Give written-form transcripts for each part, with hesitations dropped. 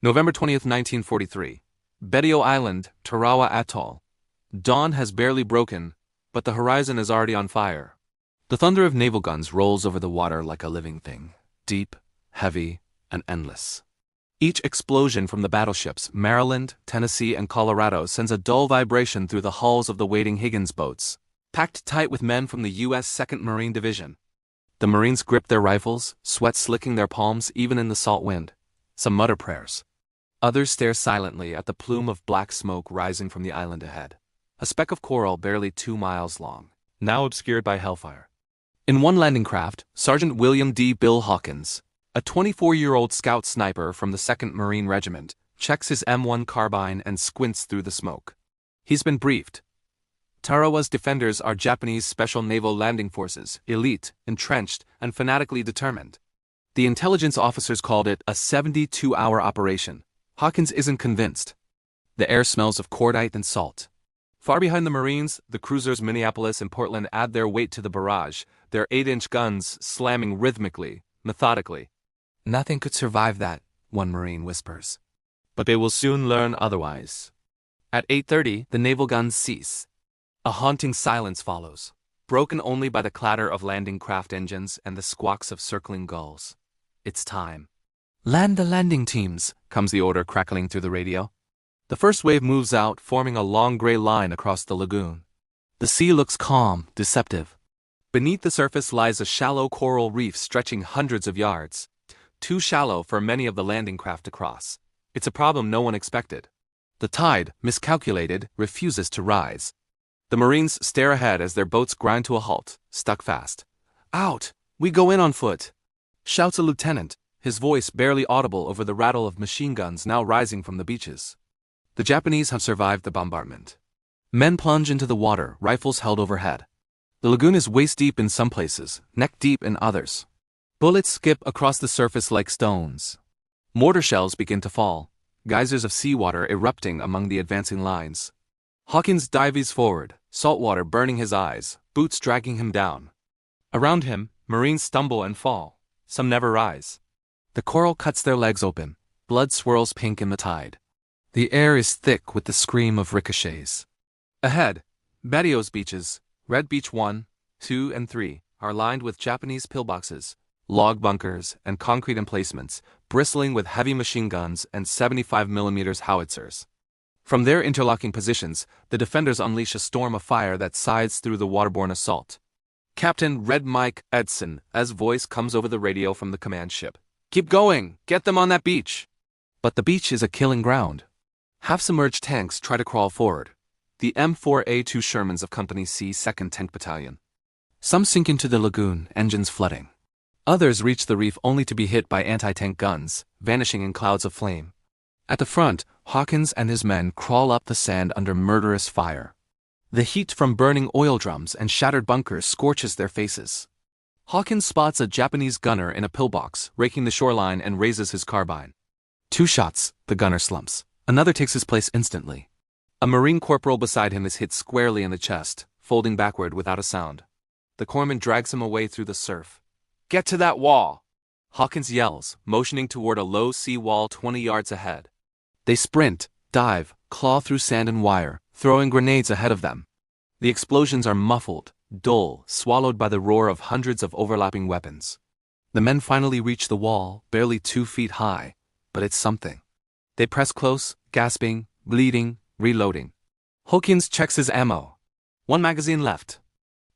November 20th, 1943. Betio Island, Tarawa Atoll. Dawn has barely broken, but the horizon is already on fire. The thunder of naval guns rolls over the water like a living thing, deep, heavy, and endless. Each explosion from the battleships, Maryland, Tennessee, and Colorado, sends a dull vibration through the hulls of the waiting Higgins boats, packed tight with men from the U.S. 2nd Marine Division. The Marines grip their rifles, sweat slicking their palms even in the salt wind. Some mutter prayers. Others stare silently at the plume of black smoke rising from the island ahead. A speck of coral barely 2 miles long, now obscured by hellfire. In one landing craft, Sergeant William D. Bill Hawkins, a 24-year-old scout sniper from the 2nd Marine Regiment, checks his M1 carbine and squints through the smoke. He's been briefed. Tarawa's defenders are Japanese Special Naval Landing Forces, elite, entrenched, and fanatically determined. The intelligence officers called it a 72-hour operation. Hawkins isn't convinced. The air smells of cordite and salt. Far behind the Marines, the cruisers Minneapolis and Portland add their weight to the barrage, their 8-inch guns slamming rhythmically, methodically. "Nothing could survive that," one Marine whispers. But they will soon learn otherwise. At 8:30, the naval guns cease. A haunting silence follows, broken only by the clatter of landing craft engines and the squawks of circling gulls. It's time. "Land the landing teams," comes the order crackling through the radio. The first wave moves out, forming a long gray line across the lagoon. The sea looks calm, deceptive. Beneath the surface lies a shallow coral reef stretching hundreds of yards, too shallow for many of the landing craft to cross. It's a problem no one expected. The tide, miscalculated, refuses to rise. The Marines stare ahead as their boats grind to a halt, stuck fast. "Out! We go in on foot!" shouts a lieutenant, his voice barely audible over the rattle of machine guns now rising from the beaches. The Japanese have survived the bombardment. Men plunge into the water, rifles held overhead. The lagoon is waist-deep in some places, neck-deep in others. Bullets skip across the surface like stones. Mortar shells begin to fall, geysers of seawater erupting among the advancing lines. Hawkins dives forward, salt water burning his eyes, boots dragging him down. Around him, Marines stumble and fall. Some never rise. The coral cuts their legs open. Blood swirls pink in the tide. The air is thick with the scream of ricochets. Ahead, Betio's beaches, Red Beach 1, 2, and 3, are lined with Japanese pillboxes, log bunkers, and concrete emplacements, bristling with heavy machine guns and 75mm howitzers. From their interlocking positions, the defenders unleash a storm of fire that scythes through the waterborne assault. Captain Red Mike Edson's voice comes over the radio from the command ship. "Keep going! Get them on that beach!" But the beach is a killing ground. Half-submerged tanks try to crawl forward. The M4A2 Shermans of Company C 2nd Tank Battalion. Some sink into the lagoon, engines flooding. Others reach the reef only to be hit by anti-tank guns, vanishing in clouds of flame. At the front, Hawkins and his men crawl up the sand under murderous fire. The heat from burning oil drums and shattered bunkers scorches their faces. Hawkins spots a Japanese gunner in a pillbox, raking the shoreline, and raises his carbine. 2 shots, the gunner slumps. Another takes his place instantly. A Marine corporal beside him is hit squarely in the chest, folding backward without a sound. The corpsman drags him away through the surf. "Get to that wall!" Hawkins yells, motioning toward a low sea wall 20 yards ahead. They sprint, dive, claw through sand and wire, throwing grenades ahead of them. The explosions are muffled, dull, swallowed by the roar of hundreds of overlapping weapons. The men finally reach the wall, barely 2 feet high, but it's something. They press close, gasping, bleeding, reloading. Hawkins checks his ammo. 1 magazine left.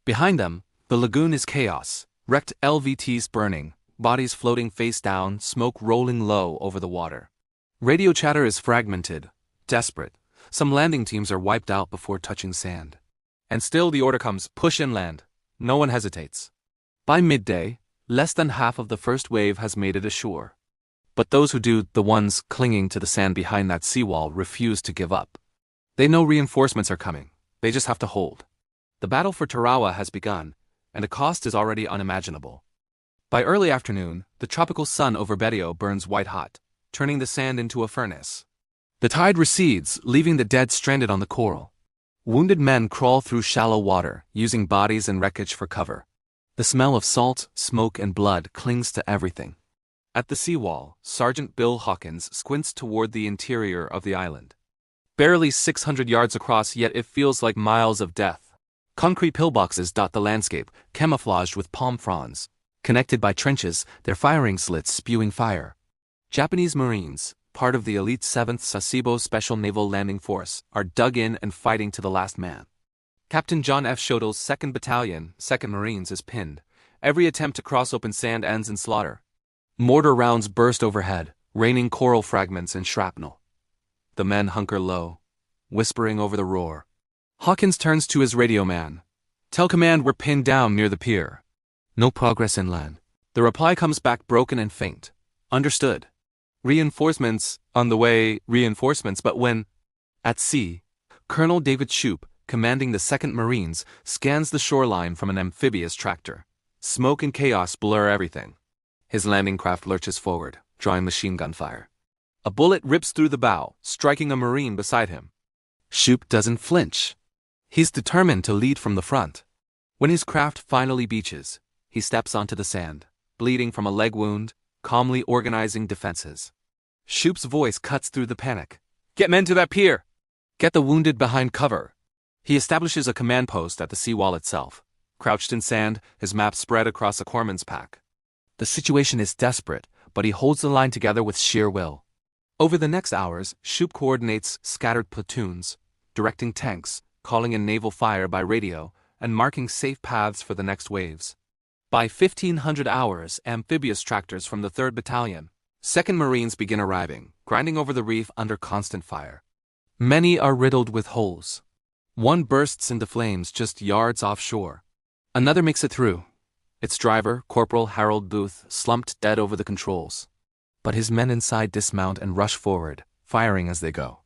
Behind them, the lagoon is chaos, wrecked LVTs burning, bodies floating face down, smoke rolling low over the water. Radio chatter is fragmented, desperate. Some landing teams are wiped out before touching sand. And still the order comes, push inland. No one hesitates. By midday, less than half of the first wave has made it ashore. But those who do, the ones clinging to the sand behind that seawall, refuse to give up. They know reinforcements are coming. They just have to hold. The battle for Tarawa has begun, and the cost is already unimaginable. By early afternoon, the tropical sun over Betio burns white-hot, turning the sand into a furnace. The tide recedes, leaving the dead stranded on the coral. Wounded men crawl through shallow water, using bodies and wreckage for cover. The smell of salt, smoke, and blood clings to everything. At the seawall, Sergeant Bill Hawkins squints toward the interior of the island. Barely 600 yards across, yet it feels like miles of death. Concrete pillboxes dot the landscape, camouflaged with palm fronds. Connected by trenches, their firing slits spewing fire. Japanese Marines, part of the elite 7th Sasebo Special Naval Landing Force, are dug in and fighting to the last man. Captain John F. Schotel's 2nd Battalion, 2nd Marines, is pinned. Every attempt to cross open sand ends in slaughter. Mortar rounds burst overhead, raining coral fragments and shrapnel. The men hunker low, whispering over the roar. Hawkins turns to his radio man. "Tell command we're pinned down near the pier. No progress inland." The reply comes back broken and faint. "Understood. Reinforcements on the way, reinforcements," but when? At sea, Colonel David Shoup, commanding the 2nd Marines, scans the shoreline from an amphibious tractor. Smoke and chaos blur everything. His landing craft lurches forward, drawing machine gun fire. A bullet rips through the bow, striking a Marine beside him. Shoup doesn't flinch. He's determined to lead from the front. When his craft finally beaches, he steps onto the sand, bleeding from a leg wound, calmly organizing defenses. Shoup's voice cuts through the panic. "Get men to that pier! Get the wounded behind cover!" He establishes a command post at the seawall itself. Crouched in sand, his map spread across a corpsman's pack. The situation is desperate, but he holds the line together with sheer will. Over the next hours, Shoup coordinates scattered platoons, directing tanks, calling in naval fire by radio, and marking safe paths for the next waves. By 1500 hours, amphibious tractors from the 3rd Battalion, 2nd Marines begin arriving, grinding over the reef under constant fire. Many are riddled with holes. One bursts into flames just yards offshore. Another makes it through. Its driver, Corporal Harold Booth, slumped dead over the controls. But his men inside dismount and rush forward, firing as they go.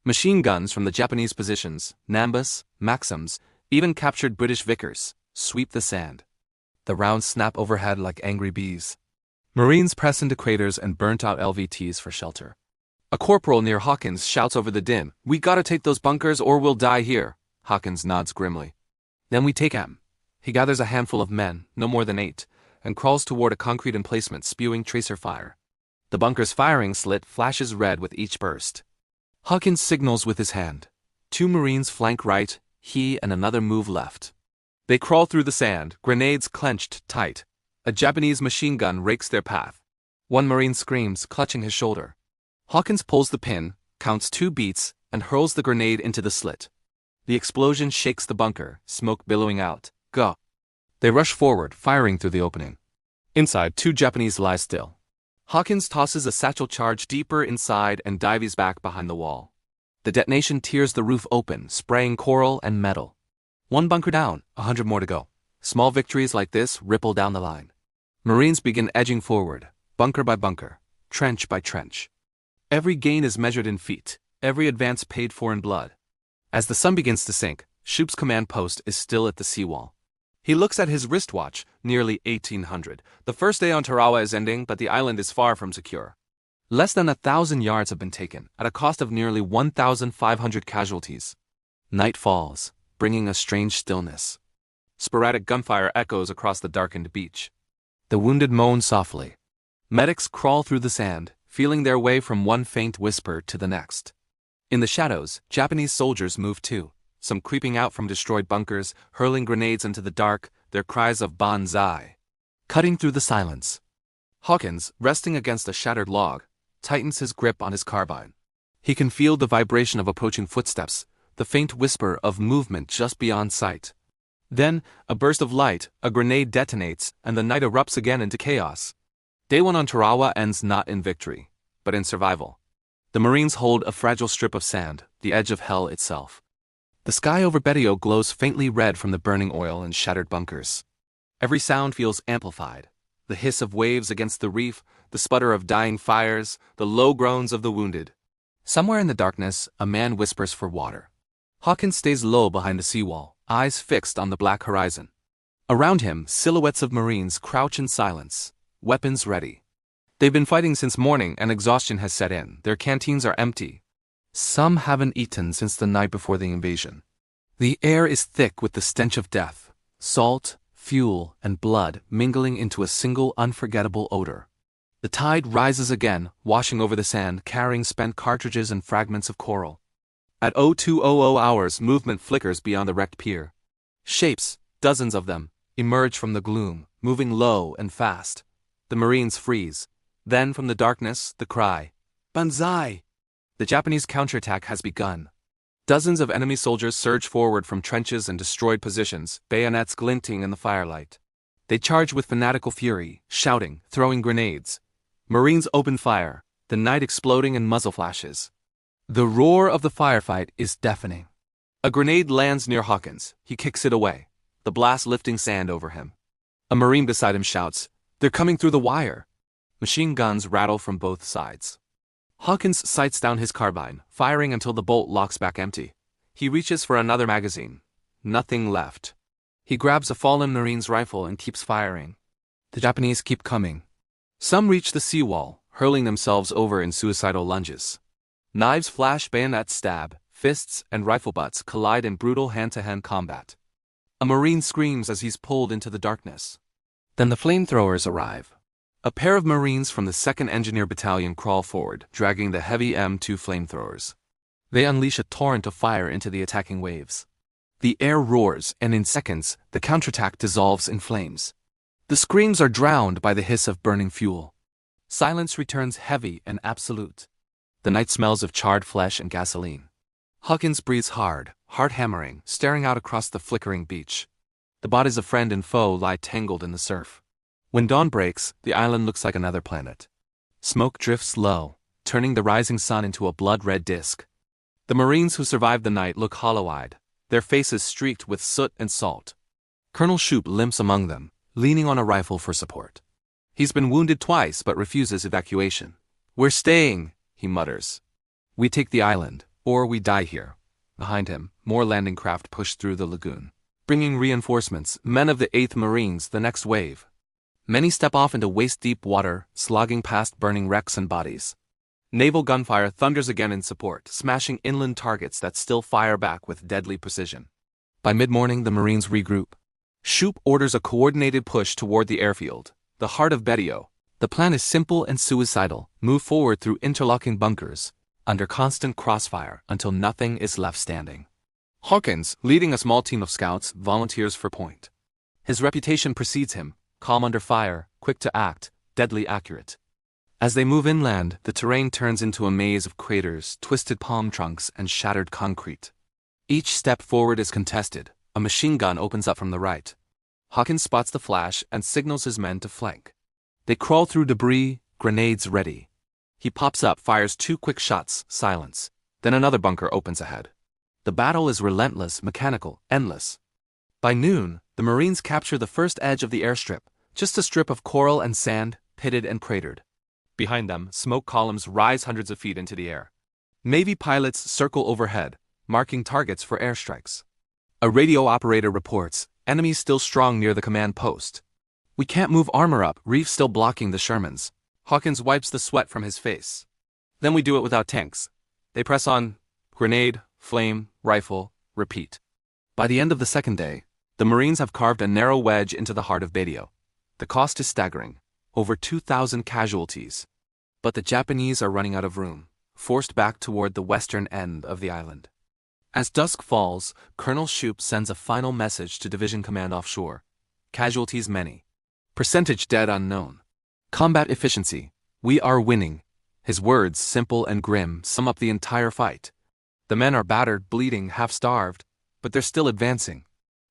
Machine guns from the Japanese positions, Nimbus, Maxims, even captured British Vickers, sweep the sand. The rounds snap overhead like angry bees. Marines press into craters and burnt-out LVTs for shelter. A corporal near Hawkins shouts over the din, "We gotta take those bunkers or we'll die here." Hawkins nods grimly. "Then we take 'em." He gathers a handful of men, no more than 8, and crawls toward a concrete emplacement spewing tracer fire. The bunker's firing slit flashes red with each burst. Hawkins signals with his hand. 2 Marines flank right, he and another move left. They crawl through the sand, grenades clenched tight. A Japanese machine gun rakes their path. One Marine screams, clutching his shoulder. Hawkins pulls the pin, counts 2 beats, and hurls the grenade into the slit. The explosion shakes the bunker, smoke billowing out. Go. They rush forward, firing through the opening. Inside, 2 Japanese lie still. Hawkins tosses a satchel charge deeper inside and dives back behind the wall. The detonation tears the roof open, spraying coral and metal. 1 bunker down, 100 more to go. Small victories like this ripple down the line. Marines begin edging forward, bunker by bunker, trench by trench. Every gain is measured in feet, every advance paid for in blood. As the sun begins to sink, Shoup's command post is still at the seawall. He looks at his wristwatch, nearly 1800. The first day on Tarawa is ending, but the island is far from secure. Less than 1,000 yards have been taken, at a cost of nearly 1,500 casualties. Night falls, bringing a strange stillness. Sporadic gunfire echoes across the darkened beach. The wounded moan softly. Medics crawl through the sand, feeling their way from one faint whisper to the next. In the shadows, Japanese soldiers move too, some creeping out from destroyed bunkers, hurling grenades into the dark, their cries of "Banzai" cutting through the silence. Hawkins, resting against a shattered log, tightens his grip on his carbine. He can feel the vibration of approaching footsteps, the faint whisper of movement just beyond sight. Then, a burst of light, a grenade detonates, and the night erupts again into chaos. Day 1 on Tarawa ends not in victory, but in survival. The Marines hold a fragile strip of sand, the edge of hell itself. The sky over Betio glows faintly red from the burning oil and shattered bunkers. Every sound feels amplified. The hiss of waves against the reef, the sputter of dying fires, the low groans of the wounded. Somewhere in the darkness, a man whispers for water. Hawkins stays low behind the seawall, eyes fixed on the black horizon. Around him, silhouettes of Marines crouch in silence, weapons ready. They've been fighting since morning and exhaustion has set in. Their canteens are empty. Some haven't eaten since the night before the invasion. The air is thick with the stench of death, salt, fuel, and blood mingling into a single unforgettable odor. The tide rises again, washing over the sand, carrying spent cartridges and fragments of coral. At 0200 hours, movement flickers beyond the wrecked pier. Shapes, dozens of them, emerge from the gloom, moving low and fast. The Marines freeze. Then from the darkness, the cry, "Banzai!" The Japanese counterattack has begun. Dozens of enemy soldiers surge forward from trenches and destroyed positions, bayonets glinting in the firelight. They charge with fanatical fury, shouting, throwing grenades. Marines open fire, the night exploding in muzzle flashes. The roar of the firefight is deafening. A grenade lands near Hawkins. He kicks it away, the blast lifting sand over him. A Marine beside him shouts, "They're coming through the wire." Machine guns rattle from both sides. Hawkins sights down his carbine, firing until the bolt locks back empty. He reaches for another magazine. Nothing left. He grabs a fallen Marine's rifle and keeps firing. The Japanese keep coming. Some reach the seawall, hurling themselves over in suicidal lunges. Knives flash, bayonets stab, fists and rifle butts collide in brutal hand-to-hand combat. A Marine screams as he's pulled into the darkness. Then the flamethrowers arrive. A pair of Marines from the 2nd Engineer Battalion crawl forward, dragging the heavy M2 flamethrowers. They unleash a torrent of fire into the attacking waves. The air roars, and in seconds, the counterattack dissolves in flames. The screams are drowned by the hiss of burning fuel. Silence returns heavy and absolute. The night smells of charred flesh and gasoline. Hawkins breathes hard, heart hammering, staring out across the flickering beach. The bodies of friend and foe lie tangled in the surf. When dawn breaks, the island looks like another planet. Smoke drifts low, turning the rising sun into a blood-red disk. The Marines who survived the night look hollow-eyed, their faces streaked with soot and salt. Colonel Shoup limps among them, leaning on a rifle for support. He's been wounded twice but refuses evacuation. "We're staying," he mutters. "We take the island, or we die here." Behind him, more landing craft push through the lagoon, bringing reinforcements, men of the 8th Marines, the next wave. Many step off into waist-deep water, slogging past burning wrecks and bodies. Naval gunfire thunders again in support, smashing inland targets that still fire back with deadly precision. By mid-morning, the Marines regroup. Shoup orders a coordinated push toward the airfield, the heart of Betio. The plan is simple and suicidal: move forward through interlocking bunkers, under constant crossfire until nothing is left standing. Hawkins, leading a small team of scouts, volunteers for point. His reputation precedes him: calm under fire, quick to act, deadly accurate. As they move inland, the terrain turns into a maze of craters, twisted palm trunks, and shattered concrete. Each step forward is contested. A machine gun opens up from the right. Hawkins spots the flash and signals his men to flank. They crawl through debris, grenades ready. He pops up, fires 2 quick shots, silence. Then another bunker opens ahead. The battle is relentless, mechanical, endless. By noon, the Marines capture the first edge of the airstrip, just a strip of coral and sand, pitted and cratered. Behind them, smoke columns rise hundreds of feet into the air. Navy pilots circle overhead, marking targets for airstrikes. A radio operator reports, enemies still strong near the command post. "We can't move armor up, reef still blocking the Shermans." Hawkins wipes the sweat from his face. "Then we do it without tanks." They press on, grenade, flame, rifle, repeat. By the end of the second day, the Marines have carved a narrow wedge into the heart of Betio. The cost is staggering, over 2,000 casualties. But the Japanese are running out of room, forced back toward the western end of the island. As dusk falls, Colonel Shoup sends a final message to Division Command offshore. Casualties many. Percentage dead unknown. Combat efficiency: "We are winning." His words, simple and grim, sum up the entire fight. The men are battered, bleeding, half-starved, but they're still advancing.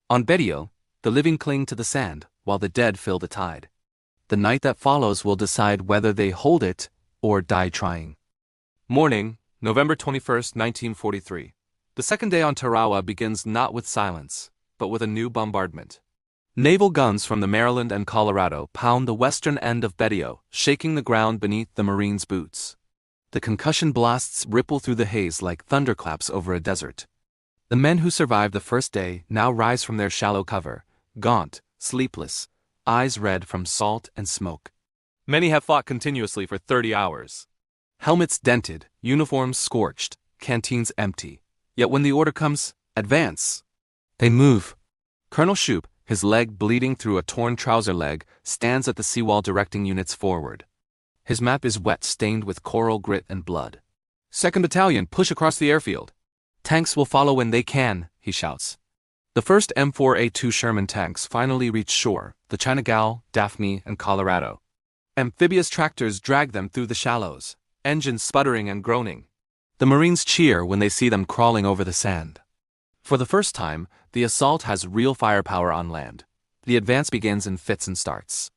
On Betio, the living cling to the sand, while the dead fill the tide. The night that follows will decide whether they hold it or die trying. Morning, November 21st, 1943. The second day on Tarawa begins not with silence, but with a new bombardment. Naval guns from the Maryland and Colorado pound the western end of Betio, shaking the ground beneath the Marines' boots. The concussion blasts ripple through the haze like thunderclaps over a desert. The men who survived the first day now rise from their shallow cover, gaunt, sleepless, eyes red from salt and smoke. Many have fought continuously for 30 hours. Helmets dented, uniforms scorched, canteens empty. Yet when the order comes, advance, they move. Colonel Shoup, his leg bleeding through a torn trouser leg, stands at the seawall directing units forward. His map is wet, stained with coral, grit, and blood. "2nd Battalion, push across the airfield. Tanks will follow when they can," he shouts. The first M4A2 Sherman tanks finally reach shore, the China Gal, Daphne, and Colorado. Amphibious tractors drag them through the shallows, engines sputtering and groaning. The Marines cheer when they see them crawling over the sand. For the first time, the assault has real firepower on land. The advance begins in fits and starts.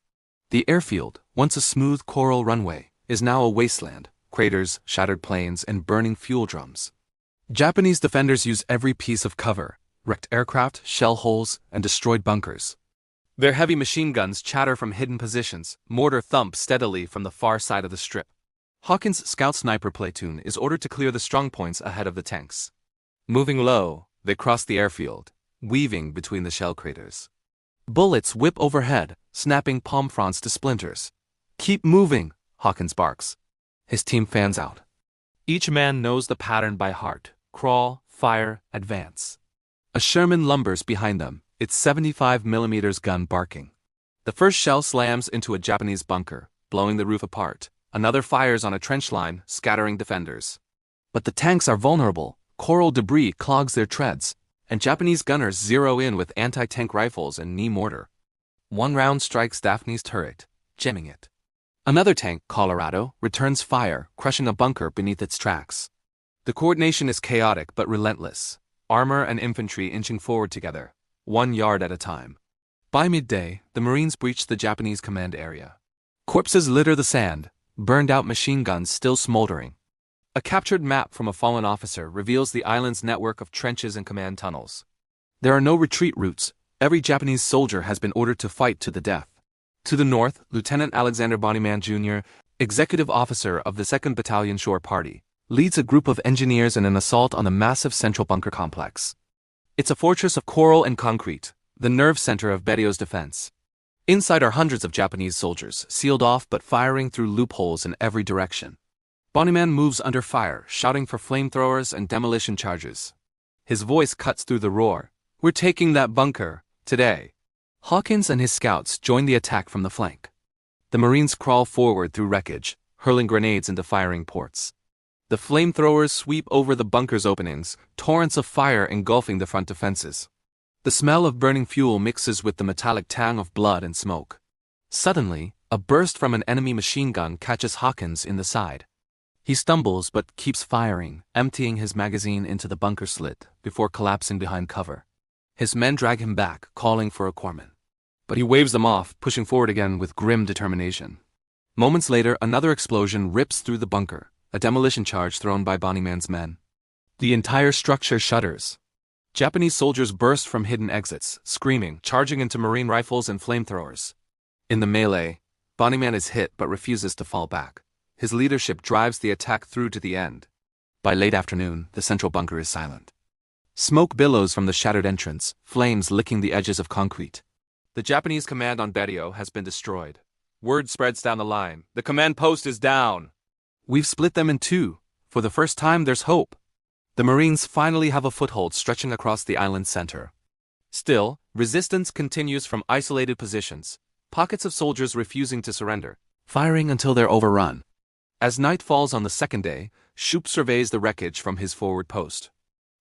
The airfield, once a smooth coral runway, is now a wasteland, craters, shattered planes, and burning fuel drums. Japanese defenders use every piece of cover, wrecked aircraft, shell holes, and destroyed bunkers. Their heavy machine guns chatter from hidden positions, mortar thump steadily from the far side of the strip. Hawkins' scout sniper platoon is ordered to clear the strongpoints ahead of the tanks. Moving low, they cross the airfield, weaving between the shell craters. Bullets whip overhead, snapping palm fronds to splinters. "Keep moving," Hawkins barks. His team fans out. Each man knows the pattern by heart: crawl, fire, advance. A Sherman lumbers behind them, its 75mm gun barking. The first shell slams into a Japanese bunker, blowing the roof apart. Another fires on a trench line, scattering defenders. But the tanks are vulnerable. Coral debris clogs their treads, and Japanese gunners zero in with anti-tank rifles and knee mortar. One round strikes Daphne's turret, jamming it. Another tank, Colorado, returns fire, crushing a bunker beneath its tracks. The coordination is chaotic but relentless, armor and infantry inching forward together, 1 yard at a time. By midday, the Marines breach the Japanese command area. Corpses litter the sand, burned-out machine guns still smoldering. A captured map from a fallen officer reveals the island's network of trenches and command tunnels. There are no retreat routes. Every Japanese soldier has been ordered to fight to the death. To the north, Lieutenant Alexander Bonnyman Jr., executive officer of the 2nd Battalion Shore Party, leads a group of engineers in an assault on the massive central bunker complex. It's a fortress of coral and concrete, the nerve center of Berrio's defense. Inside are hundreds of Japanese soldiers, sealed off but firing through loopholes in every direction. Bonnyman moves under fire, shouting for flamethrowers and demolition charges. His voice cuts through the roar. "We're taking that bunker, today." Hawkins and his scouts join the attack from the flank. The Marines crawl forward through wreckage, hurling grenades into firing ports. The flamethrowers sweep over the bunker's openings, torrents of fire engulfing the front defenses. The smell of burning fuel mixes with the metallic tang of blood and smoke. Suddenly, a burst from an enemy machine gun catches Hawkins in the side. He stumbles but keeps firing, emptying his magazine into the bunker slit before collapsing behind cover. His men drag him back, calling for a corpsman. But he waves them off, pushing forward again with grim determination. Moments later, another explosion rips through the bunker, a demolition charge thrown by Bonnyman's men. The entire structure shudders. Japanese soldiers burst from hidden exits, screaming, charging into Marine rifles and flamethrowers. In the melee, Bonnyman is hit but refuses to fall back. His leadership drives the attack through to the end. By late afternoon, the central bunker is silent. Smoke billows from the shattered entrance, flames licking the edges of concrete. The Japanese command on Berrio has been destroyed. Word spreads down the line. "The command post is down." "We've split them in two. For the first time, there's hope." The Marines finally have a foothold stretching across the island's center. Still, resistance continues from isolated positions, pockets of soldiers refusing to surrender, firing until they're overrun. As night falls on the second day, Shoup surveys the wreckage from his forward post.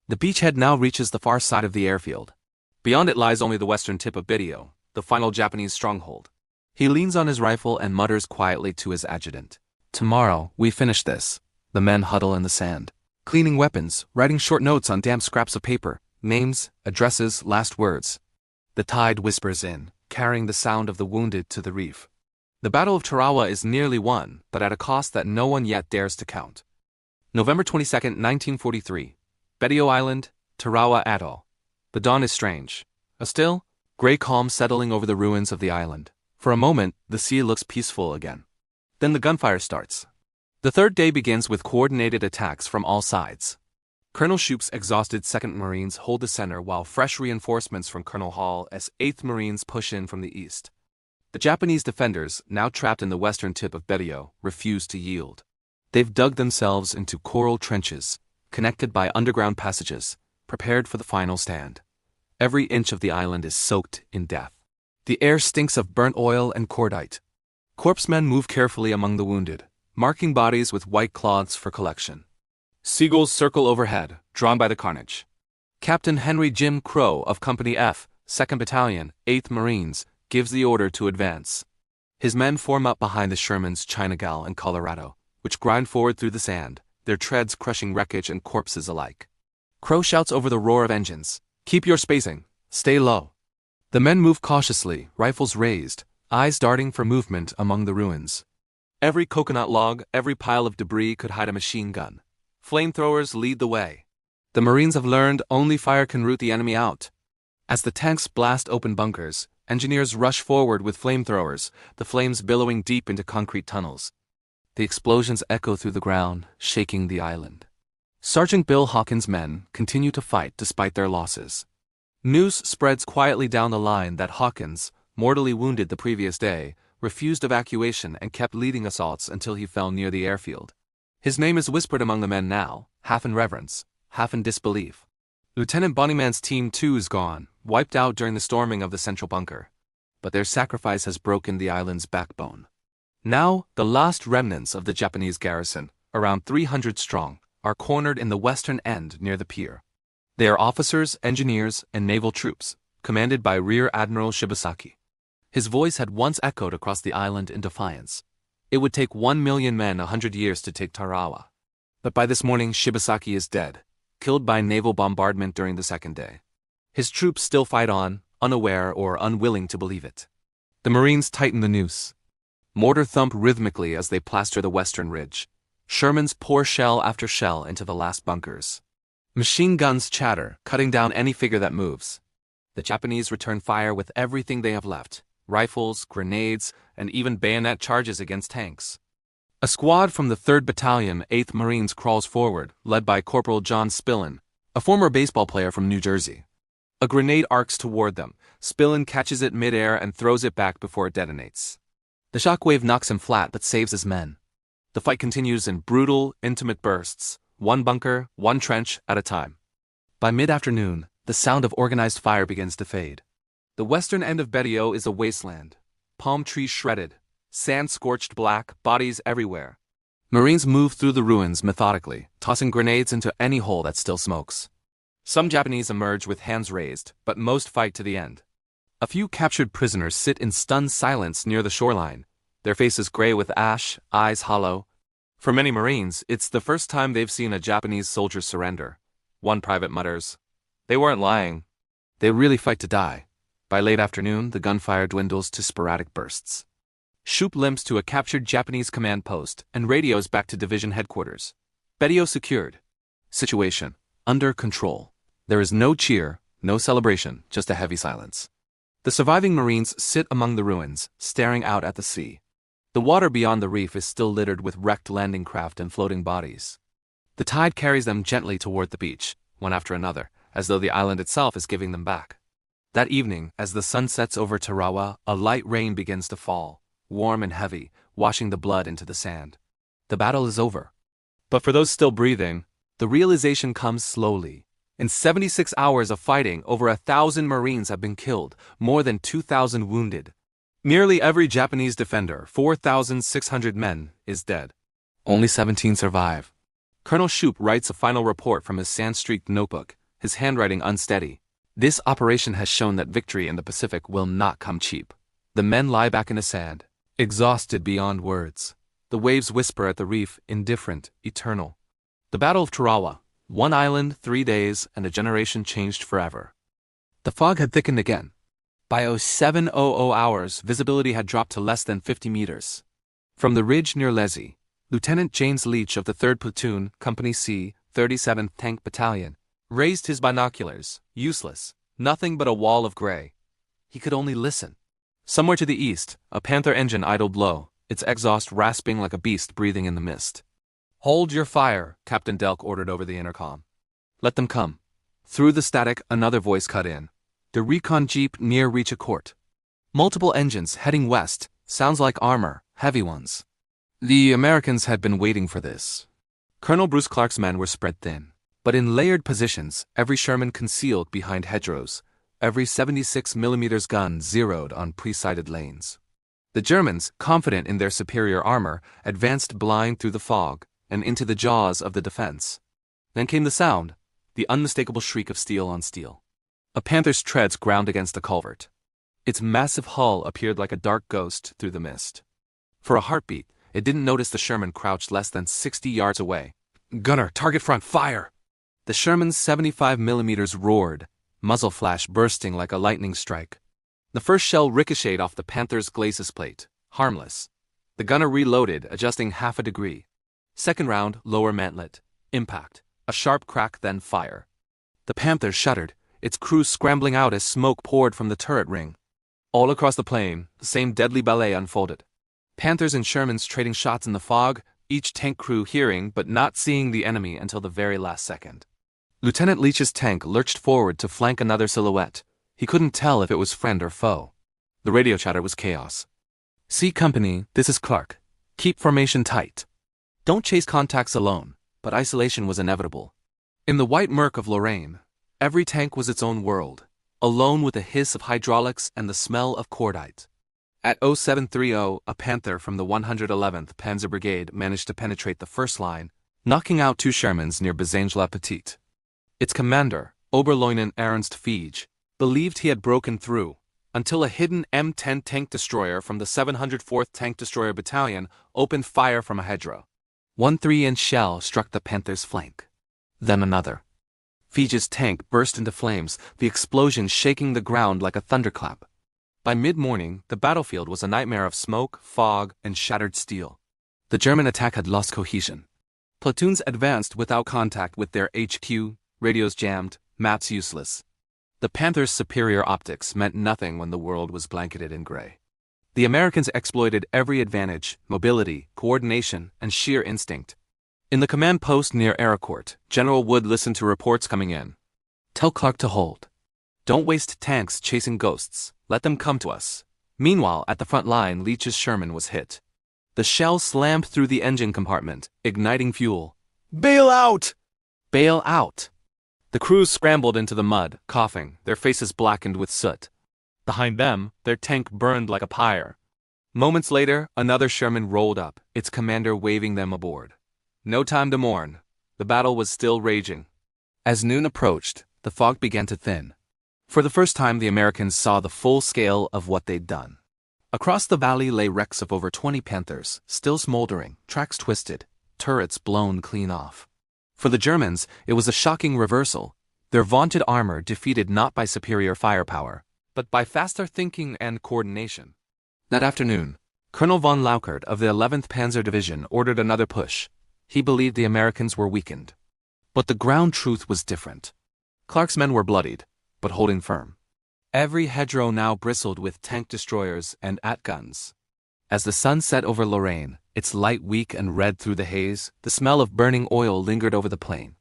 The beachhead now reaches the far side of the airfield. Beyond it lies only the western tip of Berrio, the final Japanese stronghold. He leans on his rifle and mutters quietly to his adjutant. "Tomorrow, we finish this." The men huddle in the sand, cleaning weapons, writing short notes on damp scraps of paper, names, addresses, last words. The tide whispers in, carrying the sound of the wounded to the reef. The Battle of Tarawa is nearly won, but at a cost that no one yet dares to count. November 22, 1943. Berrio Island, Tarawa Atoll. The dawn is strange. A still, gray calm settling over the ruins of the island. For a moment, the sea looks peaceful again. Then the gunfire starts. The third day begins with coordinated attacks from all sides. Colonel Shoup's exhausted 2nd Marines hold the center while fresh reinforcements from Colonel Hall's 8th Marines push in from the east. The Japanese defenders, now trapped in the western tip of Berrio, refuse to yield. They've dug themselves into coral trenches, connected by underground passages, prepared for the final stand. Every inch of the island is soaked in death. The air stinks of burnt oil and cordite. Corpsmen move carefully among the wounded, marking bodies with white cloths for collection. Seagulls circle overhead, drawn by the carnage. Captain Henry Jim Crow of Company F, 2nd Battalion, 8th Marines, gives the order to advance. His men form up behind the Shermans Chinagal and Colorado, which grind forward through the sand, their treads crushing wreckage and corpses alike. Crow shouts over the roar of engines, "Keep your spacing, stay low." The men move cautiously, rifles raised, eyes darting for movement among the ruins. Every coconut log, every pile of debris could hide a machine gun. Flamethrowers lead the way. The Marines have learned only fire can root the enemy out. As the tanks blast open bunkers, engineers rush forward with flamethrowers, the flames billowing deep into concrete tunnels. The explosions echo through the ground, shaking the island. Sergeant Bill Hawkins' men continue to fight despite their losses. News spreads quietly down the line that Hawkins, mortally wounded the previous day, refused evacuation and kept leading assaults until he fell near the airfield. His name is whispered among the men now, half in reverence, half in disbelief. Lieutenant Bonnyman's team too is gone, wiped out during the storming of the central bunker. But their sacrifice has broken the island's backbone. Now, the last remnants of the Japanese garrison, around 300 strong, are cornered in the western end near the pier. They are officers, engineers, and naval troops, commanded by Rear Admiral Shibasaki. His voice had once echoed across the island in defiance. It would take 1 million men 100 years to take Tarawa. But by this morning, Shibasaki is dead, killed by naval bombardment during the second day. His troops still fight on, unaware or unwilling to believe it. The Marines tighten the noose. Mortar thump rhythmically as they plaster the western ridge. Shermans pour shell after shell into the last bunkers. Machine guns chatter, cutting down any figure that moves. The Japanese return fire with everything they have left: rifles, grenades, and even bayonet charges against tanks. A squad from the 3rd Battalion, 8th Marines crawls forward, led by Corporal John Spillin, a former baseball player from New Jersey. A grenade arcs toward them. Spillin catches it mid-air and throws it back before it detonates. The shockwave knocks him flat but saves his men. The fight continues in brutal, intimate bursts, one bunker, one trench at a time. By mid-afternoon, the sound of organized fire begins to fade. The western end of Betio is a wasteland. Palm trees shredded, sand scorched black, bodies everywhere. Marines move through the ruins methodically, tossing grenades into any hole that still smokes. Some Japanese emerge with hands raised, but most fight to the end. A few captured prisoners sit in stunned silence near the shoreline, their faces gray with ash, eyes hollow. For many Marines, it's the first time they've seen a Japanese soldier surrender. One private mutters, "They weren't lying. They really fight to die." By late afternoon, the gunfire dwindles to sporadic bursts. Shoop limps to a captured Japanese command post and radios back to division headquarters. Betio secured. Situation under control. There is no cheer, no celebration, just a heavy silence. The surviving Marines sit among the ruins, staring out at the sea. The water beyond the reef is still littered with wrecked landing craft and floating bodies. The tide carries them gently toward the beach, one after another, as though the island itself is giving them back. That evening, as the sun sets over Tarawa, a light rain begins to fall, warm and heavy, washing the blood into the sand. The battle is over. But for those still breathing, the realization comes slowly. In 76 hours of fighting, over 1,000 Marines have been killed, more than 2,000 wounded. Nearly every Japanese defender, 4,600 men, is dead. Only 17 survive. Colonel Shoop writes a final report from his sand-streaked notebook, his handwriting unsteady. This operation has shown that victory in the Pacific will not come cheap. The men lie back in the sand, exhausted beyond words. The waves whisper at the reef, indifferent, eternal. The Battle of Tarawa. 1 island, 3 days, and a generation changed forever. The fog had thickened again. By 0700 hours, visibility had dropped to less than 50 meters. From the ridge near Lezi, Lieutenant James Leach of the 3rd Platoon, Company C, 37th Tank Battalion, raised his binoculars, useless, nothing but a wall of gray. He could only listen. Somewhere to the east, a Panther engine idled low, its exhaust rasping like a beast breathing in the mist. "Hold your fire," Captain Delk ordered over the intercom. "Let them come." Through the static, another voice cut in. "The recon jeep near Richicourt. Multiple engines heading west, sounds like armor, heavy ones." The Americans had been waiting for this. Colonel Bruce Clark's men were spread thin, but in layered positions, every Sherman concealed behind hedgerows, every 76mm gun zeroed on pre-sighted lanes. The Germans, confident in their superior armor, advanced blind through the fog and into the jaws of the defense. Then came the sound, the unmistakable shriek of steel on steel. A panther's treads ground against a culvert. Its massive hull appeared like a dark ghost through the mist. For a heartbeat, it didn't notice the Sherman crouched less than 60 yards away. "Gunner, target front, fire!" The Sherman's 75mm roared, muzzle flash bursting like a lightning strike. The first shell ricocheted off the Panther's glacis plate, harmless. The gunner reloaded, adjusting half a degree. Second round, lower mantlet. Impact. A sharp crack, then fire. The Panther shuddered, its crew scrambling out as smoke poured from the turret ring. All across the plain, the same deadly ballet unfolded. Panthers and Shermans trading shots in the fog, each tank crew hearing but not seeing the enemy until the very last second. Lieutenant Leach's tank lurched forward to flank another silhouette. He couldn't tell if it was friend or foe. The radio chatter was chaos. "C Company, this is Clark. Keep formation tight. Don't chase contacts alone," but isolation was inevitable. In the white murk of Lorraine, every tank was its own world, alone with the hiss of hydraulics and the smell of cordite. At 0730, a Panther from the 111th Panzer Brigade managed to penetrate the first line, knocking out 2 Shermans near Bazaine-la-Petite. Its commander, Oberleutnant Ernst Fiege, believed he had broken through, until a hidden M10 tank destroyer from the 704th Tank Destroyer Battalion opened fire from a hedgerow. One 3-inch shell struck the Panther's flank. Then another. Fiege's tank burst into flames, the explosion shaking the ground like a thunderclap. By mid-morning, the battlefield was a nightmare of smoke, fog, and shattered steel. The German attack had lost cohesion. Platoons advanced without contact with their HQ, radios jammed, maps useless. The Panther's superior optics meant nothing when the world was blanketed in gray. The Americans exploited every advantage, mobility, coordination, and sheer instinct. In the command post near Ericourt, General Wood listened to reports coming in. "Tell Clark to hold. Don't waste tanks chasing ghosts. Let them come to us." Meanwhile, at the front line, Leach's Sherman was hit. The shell slammed through the engine compartment, igniting fuel. "Bail out! Bail out!" The crews scrambled into the mud, coughing, their faces blackened with soot. Behind them, their tank burned like a pyre. Moments later, another Sherman rolled up, its commander waving them aboard. No time to mourn. The battle was still raging. As noon approached, the fog began to thin. For the first time, the Americans saw the full scale of what they'd done. Across the valley lay wrecks of over 20 Panthers, still smoldering, tracks twisted, turrets blown clean off. For the Germans, it was a shocking reversal. Their vaunted armor defeated not by superior firepower, but by faster thinking and coordination. That afternoon, Colonel von Lauchert of the 11th Panzer Division ordered another push. He believed the Americans were weakened. But the ground truth was different. Clark's men were bloodied, but holding firm. Every hedgerow now bristled with tank destroyers and at-guns. As the sun set over Lorraine, its light weak and red through the haze, the smell of burning oil lingered over the plain.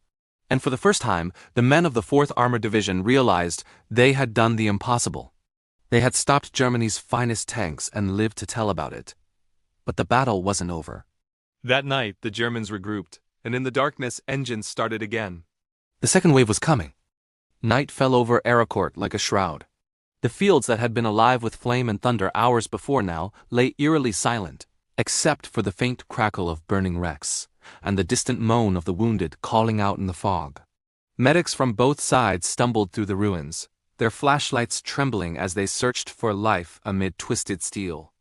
And for the first time, the men of the 4th Armored Division realized they had done the impossible. They had stopped Germany's finest tanks and lived to tell about it. But the battle wasn't over. That night, the Germans regrouped, and in the darkness, engines started again. The second wave was coming. Night fell over Ericourt like a shroud. The fields that had been alive with flame and thunder hours before now lay eerily silent, except for the faint crackle of burning wrecks, and the distant moan of the wounded calling out in the fog. Medics from both sides stumbled through the ruins, their flashlights trembling as they searched for life amid twisted steel.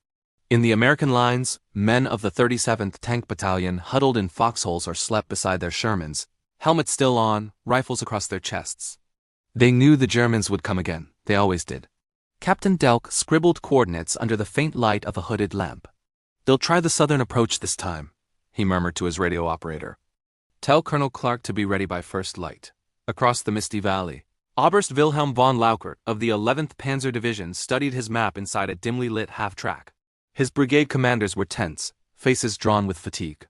In the American lines, men of the 37th Tank Battalion huddled in foxholes or slept beside their Shermans, helmets still on, rifles across their chests. They knew the Germans would come again, they always did. Captain Delk scribbled coordinates under the faint light of a hooded lamp. "They'll try the southern approach this time," he murmured to his radio operator. "Tell Colonel Clark to be ready by first light." Across the misty valley, Oberst Wilhelm von Lauchert of the 11th Panzer Division studied his map inside a dimly lit half-track. His brigade commanders were tense, faces drawn with fatigue.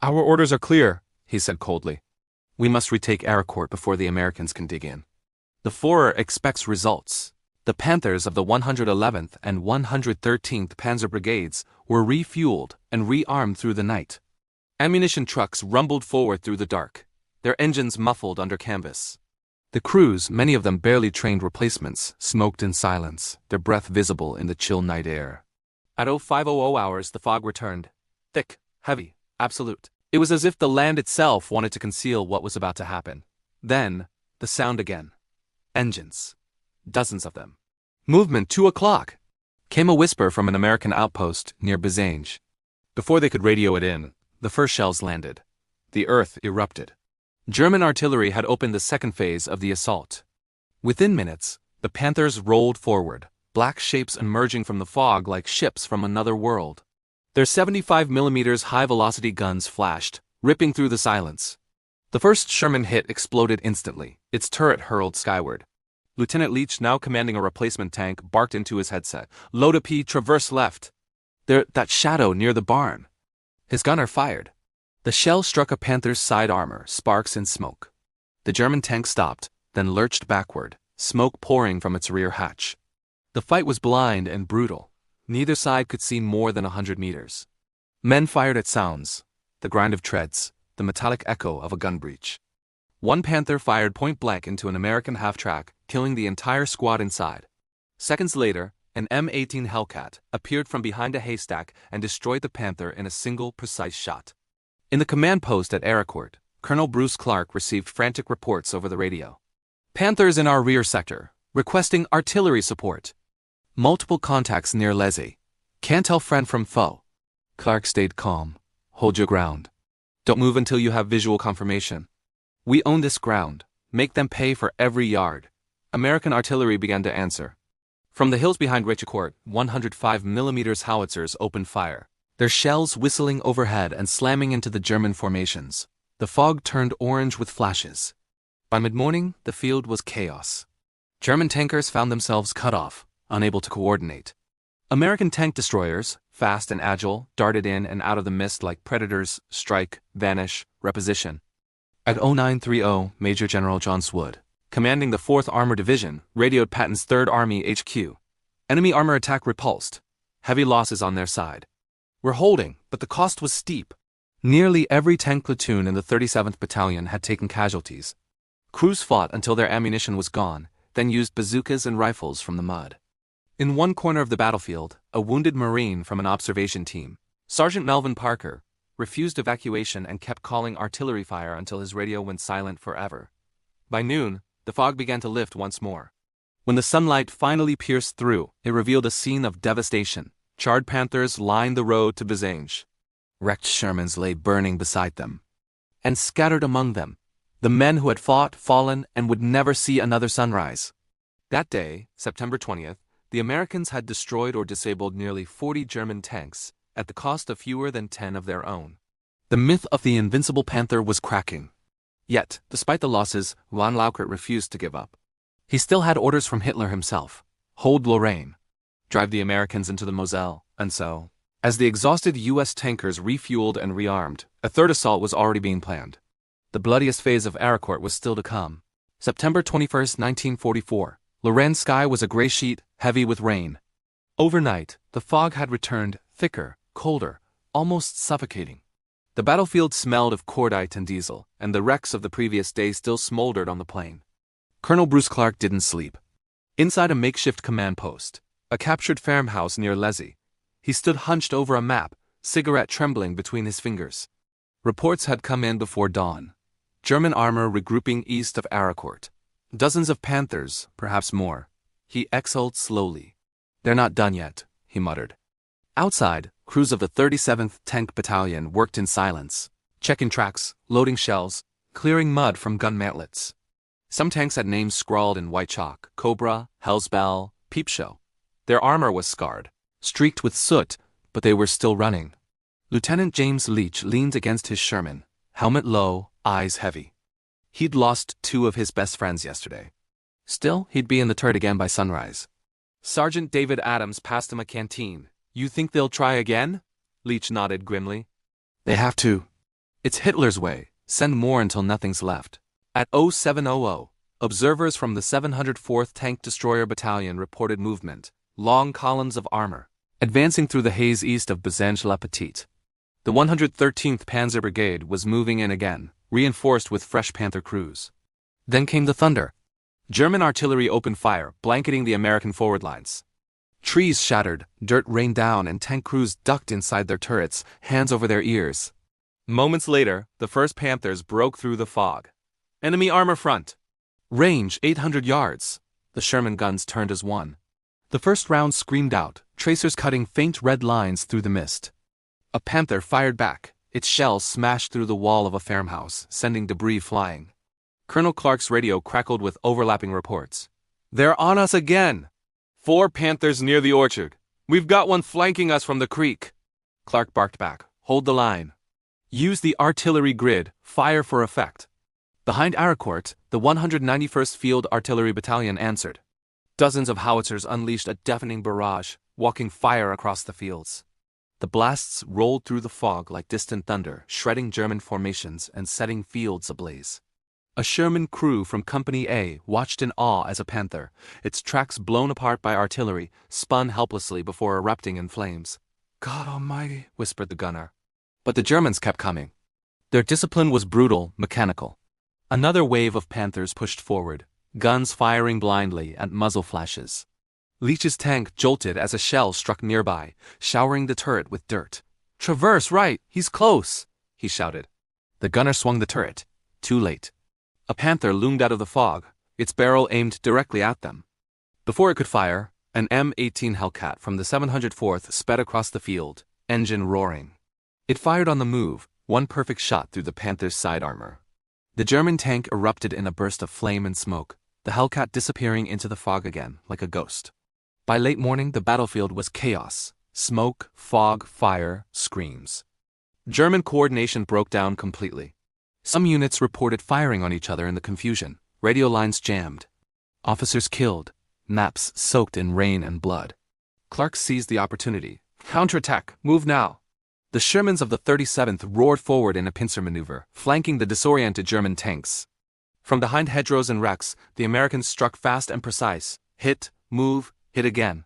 "Our orders are clear," he said coldly. "We must retake Ericourt before the Americans can dig in. The Führer expects results." The Panthers of the 111th and 113th Panzer Brigades were refueled and rearmed through the night. Ammunition trucks rumbled forward through the dark, their engines muffled under canvas. The crews, many of them barely trained replacements, smoked in silence, their breath visible in the chill night air. At 0500 hours the fog returned. Thick, heavy, absolute. It was as if the land itself wanted to conceal what was about to happen. Then, the sound again. Engines. Dozens of them. Movement 2 o'clock! Came a whisper from an American outpost near Bizange. Before they could radio it in, the first shells landed. The earth erupted. German artillery had opened the second phase of the assault. Within minutes, the Panthers rolled forward, black shapes emerging from the fog like ships from another world. Their 75mm high-velocity guns flashed, ripping through the silence. The first Sherman hit exploded instantly, its turret hurled skyward. Lieutenant Leach, now commanding a replacement tank, barked into his headset. "Load a P, traverse left. That shadow near the barn." His gunner fired. The shell struck a Panther's side armor, sparks and smoke. The German tank stopped, then lurched backward, smoke pouring from its rear hatch. The fight was blind and brutal. Neither side could see more than 100 meters. Men fired at sounds, the grind of treads, the metallic echo of a gun breech. One Panther fired point-blank into an American half-track, killing the entire squad inside. Seconds later, an M18 Hellcat appeared from behind a haystack and destroyed the Panther in a single, precise shot. In the command post at Aracourt, Colonel Bruce Clark received frantic reports over the radio. "Panthers in our rear sector, requesting artillery support. Multiple contacts near Lezzy. Can't tell friend from foe." Clark stayed calm. "Hold your ground. Don't move until you have visual confirmation. We own this ground. Make them pay for every yard." American artillery began to answer. From the hills behind Richecourt, 105mm howitzers opened fire, their shells whistling overhead and slamming into the German formations. The fog turned orange with flashes. By mid-morning, the field was chaos. German tankers found themselves cut off, unable to coordinate. American tank destroyers, fast and agile, darted in and out of the mist like predators, strike, vanish, reposition. At 0930, Major General John Swood, commanding the 4th Armored Division, radioed Patton's 3rd Army HQ. "Enemy armor attack repulsed. Heavy losses on their side. We're holding, but the cost was steep." Nearly every tank platoon in the 37th Battalion had taken casualties. Crews fought until their ammunition was gone, then used bazookas and rifles from the mud. In one corner of the battlefield, a wounded Marine from an observation team, Sergeant Melvin Parker, refused evacuation and kept calling artillery fire until his radio went silent forever. By noon, the fog began to lift once more. When the sunlight finally pierced through, it revealed a scene of devastation. Charred Panthers lined the road to Bizange. Wrecked Shermans lay burning beside them. And scattered among them, the men who had fought, fallen, and would never see another sunrise. That day, September 20th, the Americans had destroyed or disabled nearly 40 German tanks, at the cost of fewer than 10 of their own. The myth of the invincible Panther was cracking. Yet, despite the losses, von Lauchert refused to give up. He still had orders from Hitler himself. Hold Lorraine. Drive the Americans into the Moselle, and so, as the exhausted U.S. tankers refueled and rearmed, a third assault was already being planned. The bloodiest phase of Aracourt was still to come. September 21, 1944. Lorraine's sky was a gray sheet, heavy with rain. Overnight, the fog had returned, thicker, colder, almost suffocating. The battlefield smelled of cordite and diesel, and the wrecks of the previous day still smoldered on the plain. Colonel Bruce Clark didn't sleep. Inside a makeshift command post, a captured farmhouse near Lezzy, he stood hunched over a map, cigarette trembling between his fingers. Reports had come in before dawn. German armor regrouping east of Aracourt. Dozens of Panthers, perhaps more. He exhaled slowly. "They're not done yet," he muttered. Outside, crews of the 37th Tank Battalion worked in silence, checking tracks, loading shells, clearing mud from gun mantlets. Some tanks had names scrawled in white chalk: Cobra, Hell's Bell, Peep Show. Their armor was scarred, streaked with soot, but they were still running. Lieutenant James Leach leaned against his Sherman, helmet low, eyes heavy. He'd lost 2 of his best friends yesterday. Still, he'd be in the turret again by sunrise. Sergeant David Adams passed him a canteen. "You think they'll try again?" Leach nodded grimly. "They have to. It's Hitler's way. Send more until nothing's left." At 0700, observers from the 704th Tank Destroyer Battalion reported movement, long columns of armor, advancing through the haze east of Bizange-la-Petite. The 113th Panzer Brigade was moving in again, reinforced with fresh Panther crews. Then came the thunder. German artillery opened fire, blanketing the American forward lines. Trees shattered, dirt rained down, and tank crews ducked inside their turrets, hands over their ears. Moments later, the first Panthers broke through the fog. Enemy armor front. Range 800 yards. The Sherman guns turned as one. The first round screamed out, tracers cutting faint red lines through the mist. A Panther fired back. Its shell smashed through the wall of a farmhouse, sending debris flying. Colonel Clark's radio crackled with overlapping reports. "They're on us again! 4 Panthers near the orchard. We've got one flanking us from the creek." Clark barked back. "Hold the line. Use the artillery grid. Fire for effect." Behind Aracourt, the 191st Field Artillery Battalion answered. Dozens of howitzers unleashed a deafening barrage, walking fire across the fields. The blasts rolled through the fog like distant thunder, shredding German formations and setting fields ablaze. A Sherman crew from Company A watched in awe as a Panther, its tracks blown apart by artillery, spun helplessly before erupting in flames. "God almighty," whispered the gunner. But the Germans kept coming. Their discipline was brutal, mechanical. Another wave of Panthers pushed forward, guns firing blindly at muzzle flashes. Leach's tank jolted as a shell struck nearby, showering the turret with dirt. "Traverse right, he's close," he shouted. The gunner swung the turret. Too late. A Panther loomed out of the fog, its barrel aimed directly at them. Before it could fire, an M18 Hellcat from the 704th sped across the field, engine roaring. It fired on the move, one perfect shot through the Panther's side armor. The German tank erupted in a burst of flame and smoke, the Hellcat disappearing into the fog again, like a ghost. By late morning, the battlefield was chaos. Smoke, fog, fire, screams. German coordination broke down completely. Some units reported firing on each other in the confusion, radio lines jammed. Officers killed, maps soaked in rain and blood. Clark seized the opportunity. "Counterattack, move now." The Shermans of the 37th roared forward in a pincer maneuver, flanking the disoriented German tanks. From behind hedgerows and wrecks, the Americans struck fast and precise. Hit, move, hit again.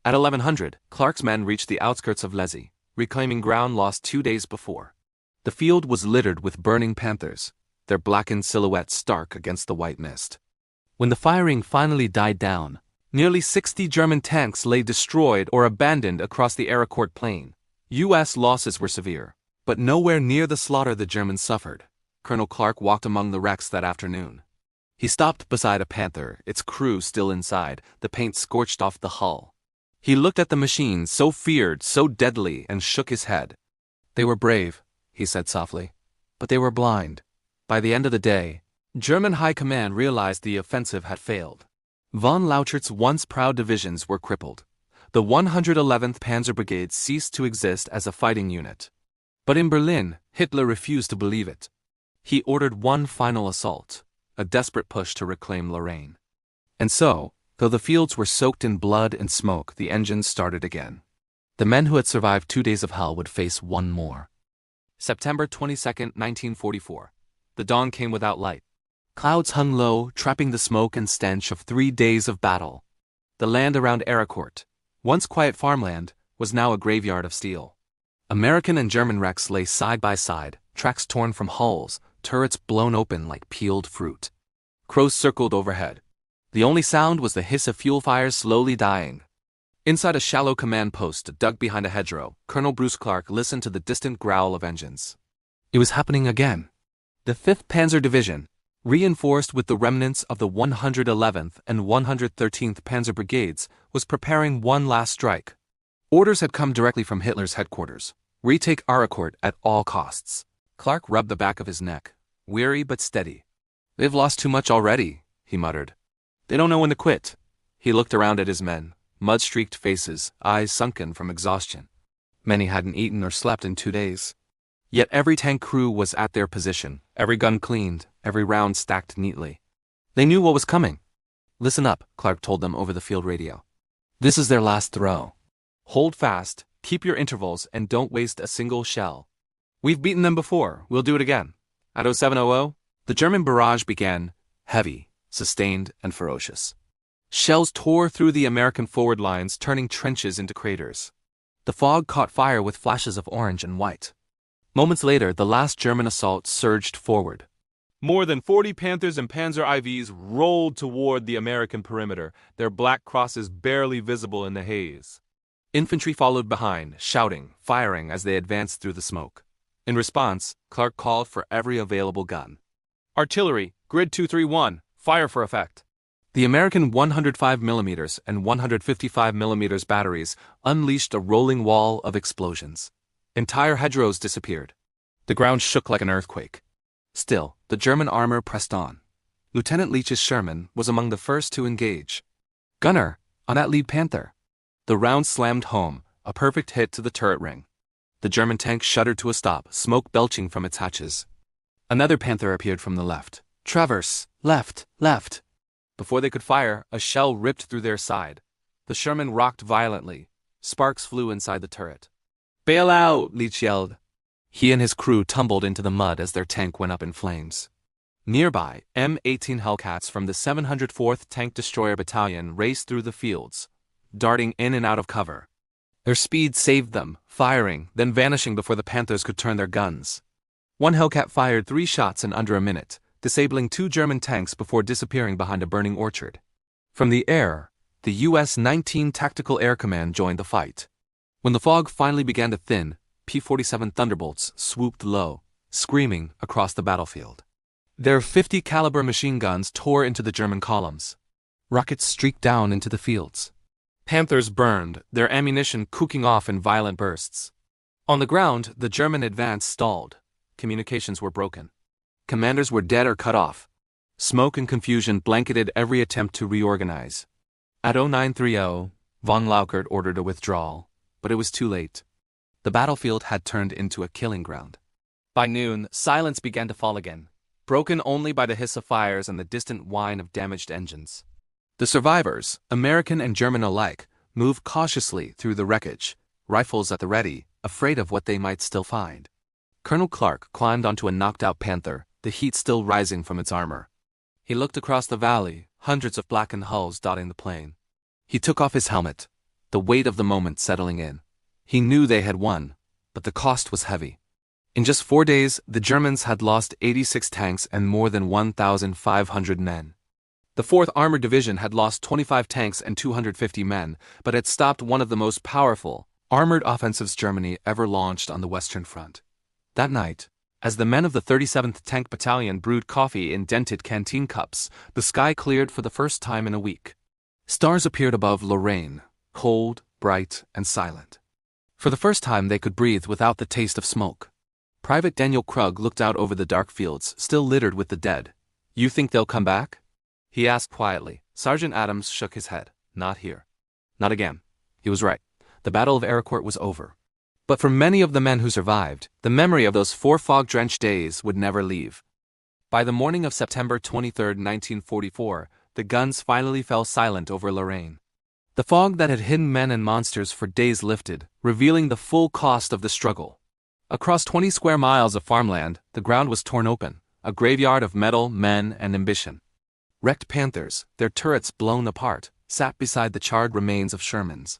At 1100, Clark's men reached the outskirts of Lezy, reclaiming ground lost 2 days before. The field was littered with burning Panthers, their blackened silhouettes stark against the white mist. When the firing finally died down, nearly 60 German tanks lay destroyed or abandoned across the Aracourt plain. U.S. losses were severe, but nowhere near the slaughter the Germans suffered. Colonel Clark walked among the wrecks that afternoon. He stopped beside a Panther, its crew still inside, the paint scorched off the hull. He looked at the machine, so feared, so deadly, and shook his head. "They were brave," he said softly, "but they were blind." By the end of the day, German high command realized the offensive had failed. Von Lauchert's once proud divisions were crippled. The 111th Panzer Brigade ceased to exist as a fighting unit. But in Berlin, Hitler refused to believe it. He ordered one final assault, a desperate push to reclaim Lorraine. And so, though the fields were soaked in blood and smoke, the engines started again. The men who had survived 2 days of hell would face one more. September 22, 1944. The dawn came without light. Clouds hung low, trapping the smoke and stench of 3 days of battle. The land around Aracourt, once quiet farmland, was now a graveyard of steel. American and German wrecks lay side by side, tracks torn from hulls, turrets blown open like peeled fruit. Crows circled overhead. The only sound was the hiss of fuel fires slowly dying. Inside a shallow command post dug behind a hedgerow, Colonel Bruce Clark listened to the distant growl of engines. It was happening again. The 5th Panzer Division, reinforced with the remnants of the 111th and 113th Panzer Brigades, was preparing one last strike. Orders had come directly from Hitler's headquarters. Retake Aracourt at all costs. Clark rubbed the back of his neck, weary but steady. "They've lost too much already," he muttered. "They don't know when to quit." He looked around at his men, mud-streaked faces, eyes sunken from exhaustion. Many hadn't eaten or slept in 2 days. Yet every tank crew was at their position, every gun cleaned, every round stacked neatly. They knew what was coming. "Listen up," Clark told them over the field radio. "This is their last throw. Hold fast, keep your intervals, and don't waste a single shell. We've beaten them before, we'll do it again." At 0700, the German barrage began, heavy, sustained, and ferocious. Shells tore through the American forward lines, turning trenches into craters. The fog caught fire with flashes of orange and white. Moments later, the last German assault surged forward. More than 40 Panthers and Panzer IVs rolled toward the American perimeter, their black crosses barely visible in the haze. Infantry followed behind, shouting, firing as they advanced through the smoke. In response, Clark called for every available gun. Artillery, Grid 231, fire for effect. The American 105mm and 155mm batteries unleashed a rolling wall of explosions. Entire hedgerows disappeared. The ground shook like an earthquake. Still, the German armor pressed on. Lieutenant Leach's Sherman was among the first to engage. "Gunner, on that lead Panther." The round slammed home, a perfect hit to the turret ring. The German tank shuddered to a stop, smoke belching from its hatches. Another Panther appeared from the left. "Traverse, left, left." Before they could fire, a shell ripped through their side. The Sherman rocked violently. Sparks flew inside the turret. "Bail out!" Leach yelled. He and his crew tumbled into the mud as their tank went up in flames. Nearby, M-18 Hellcats from the 704th Tank Destroyer Battalion raced through the fields, darting in and out of cover. Their speed saved them, firing, then vanishing before the Panthers could turn their guns. One Hellcat fired 3 shots in under a minute, disabling 2 German tanks before disappearing behind a burning orchard. From the air, the U.S. 19 Tactical Air Command joined the fight. When the fog finally began to thin, P-47 Thunderbolts swooped low, screaming across the battlefield. Their 50 caliber machine guns tore into the German columns. Rockets streaked down into the fields. Panthers burned, their ammunition cooking off in violent bursts. On the ground, the German advance stalled. Communications were broken. Commanders were dead or cut off. Smoke and confusion blanketed every attempt to reorganize. At 0930, von Laukert ordered a withdrawal, but it was too late. The battlefield had turned into a killing ground. By noon, silence began to fall again, broken only by the hiss of fires and the distant whine of damaged engines. The survivors, American and German alike, moved cautiously through the wreckage, rifles at the ready, afraid of what they might still find. Colonel Clark climbed onto a knocked-out Panther, the heat still rising from its armor. He looked across the valley, hundreds of blackened hulls dotting the plain. He took off his helmet, the weight of the moment settling in. He knew they had won, but the cost was heavy. In just 4 days, the Germans had lost 86 tanks and more than 1,500 men. The 4th Armored Division had lost 25 tanks and 250 men, but had stopped one of the most powerful, armored offensives Germany ever launched on the Western Front. That night, as the men of the 37th Tank Battalion brewed coffee in dented canteen cups, the sky cleared for the first time in a week. Stars appeared above Lorraine, cold, bright, and silent. For the first time they could breathe without the taste of smoke. Private Daniel Krug looked out over the dark fields, still littered with the dead. "You think they'll come back?" he asked quietly. Sergeant Adams shook his head. "Not here. Not again." He was right. The Battle of Ericourt was over. But for many of the men who survived, the memory of those 4 fog-drenched days would never leave. By the morning of September 23, 1944, the guns finally fell silent over Lorraine. The fog that had hidden men and monsters for days lifted, revealing the full cost of the struggle. Across 20 square miles of farmland, the ground was torn open, a graveyard of metal, men, and ambition. Wrecked Panthers, their turrets blown apart, sat beside the charred remains of Shermans.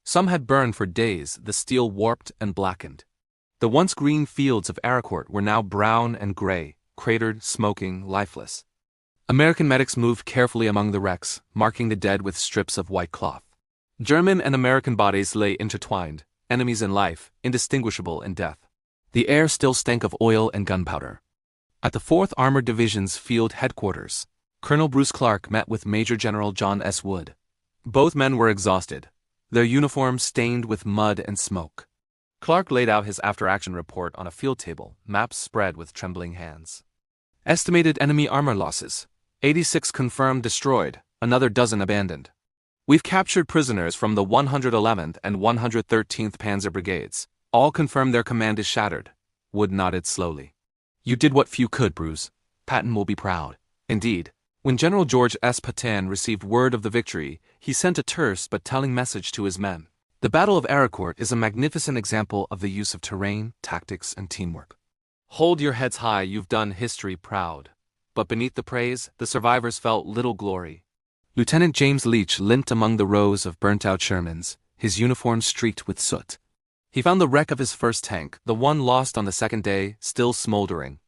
Some had burned for days, the steel warped and blackened. The once green fields of Ericourt were now brown and gray, cratered, smoking, lifeless. American medics moved carefully among the wrecks, marking the dead with strips of white cloth. German and American bodies lay intertwined, enemies in life, indistinguishable in death. The air still stank of oil and gunpowder. At the 4th Armored Division's field headquarters, Colonel Bruce Clark met with Major General John S. Wood. Both men were exhausted, their uniforms stained with mud and smoke. Clark laid out his after-action report on a field table, maps spread with trembling hands. Estimated enemy armor losses: 86 confirmed destroyed, another dozen abandoned. We've captured prisoners from the 111th and 113th Panzer Brigades. All confirm their command is shattered. Wood nodded slowly. You did what few could, Bruce. Patton will be proud. Indeed. When General George S. Patton received word of the victory, he sent a terse but telling message to his men. The Battle of Ericourt is a magnificent example of the use of terrain, tactics, and teamwork. Hold your heads high, you've done history proud. But beneath the praise, the survivors felt little glory. Lieutenant James Leach limped among the rows of burnt-out Shermans, his uniform streaked with soot. He found the wreck of his first tank, the one lost on the second day, still smoldering.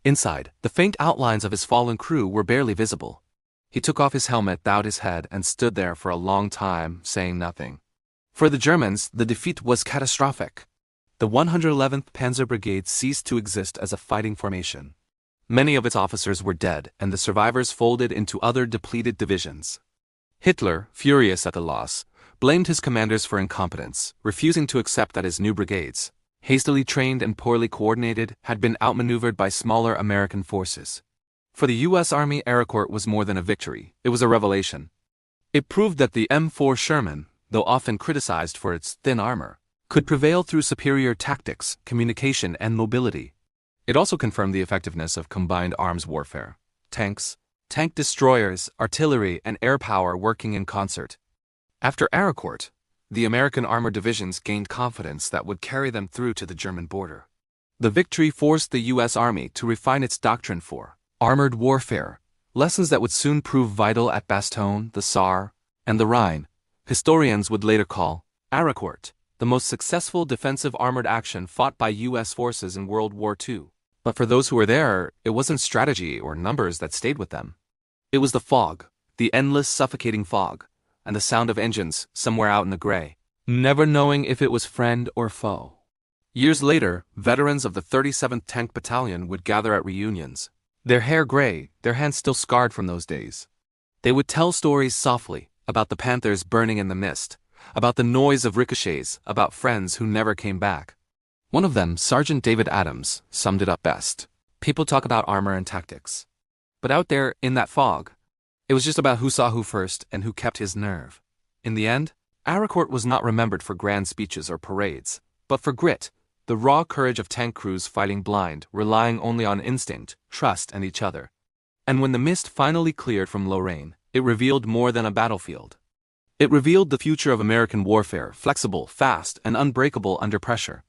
Inside, the faint outlines of his fallen crew were barely visible. He took off his helmet, bowed his head, and stood there for a long time, saying nothing. For the Germans, the defeat was catastrophic. The 111th Panzer Brigade ceased to exist as a fighting formation. Many of its officers were dead, and the survivors folded into other depleted divisions. Hitler, furious at the loss, blamed his commanders for incompetence, refusing to accept that his new brigades, hastily trained and poorly coordinated, had been outmaneuvered by smaller American forces. For the U.S. Army, Aricourt was more than a victory, it was a revelation. It proved that the M4 Sherman, though often criticized for its thin armor, could prevail through superior tactics, communication, and mobility. It also confirmed the effectiveness of combined arms warfare. Tanks, tank destroyers, artillery, and air power working in concert. After Aricourt, the American armored divisions gained confidence that would carry them through to the German border. The victory forced the U.S. Army to refine its doctrine for armored warfare, lessons that would soon prove vital at Bastogne, the Saar, and the Rhine. Historians would later call Aricourt the most successful defensive armored action fought by U.S. forces in World War II. But for those who were there, it wasn't strategy or numbers that stayed with them. It was the fog, the endless suffocating fog, and the sound of engines somewhere out in the gray, never knowing if it was friend or foe. Years later, veterans of the 37th Tank Battalion would gather at reunions, their hair gray, their hands still scarred from those days. They would tell stories softly about the Panthers burning in the mist, about the noise of ricochets, about friends who never came back. One of them, Sergeant David Adams, summed it up best. People talk about armor and tactics. But out there, in that fog, it was just about who saw who first and who kept his nerve. In the end, Aricourt was not remembered for grand speeches or parades, but for grit, the raw courage of tank crews fighting blind, relying only on instinct, trust, and each other. And when the mist finally cleared from Lorraine, it revealed more than a battlefield. It revealed the future of American warfare, flexible, fast, and unbreakable under pressure.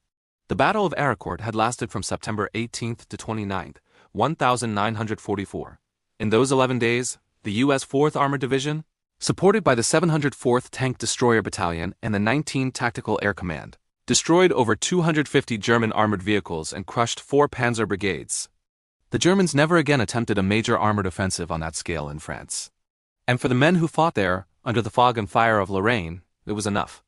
The Battle of Aricourt had lasted from September 18th to 29th, 1944. In those 11 days, the U.S. 4th Armored Division, supported by the 704th Tank Destroyer Battalion and the 19th Tactical Air Command, destroyed over 250 German armored vehicles and crushed 4 panzer brigades. The Germans never again attempted a major armored offensive on that scale in France. And for the men who fought there, under the fog and fire of Lorraine, it was enough.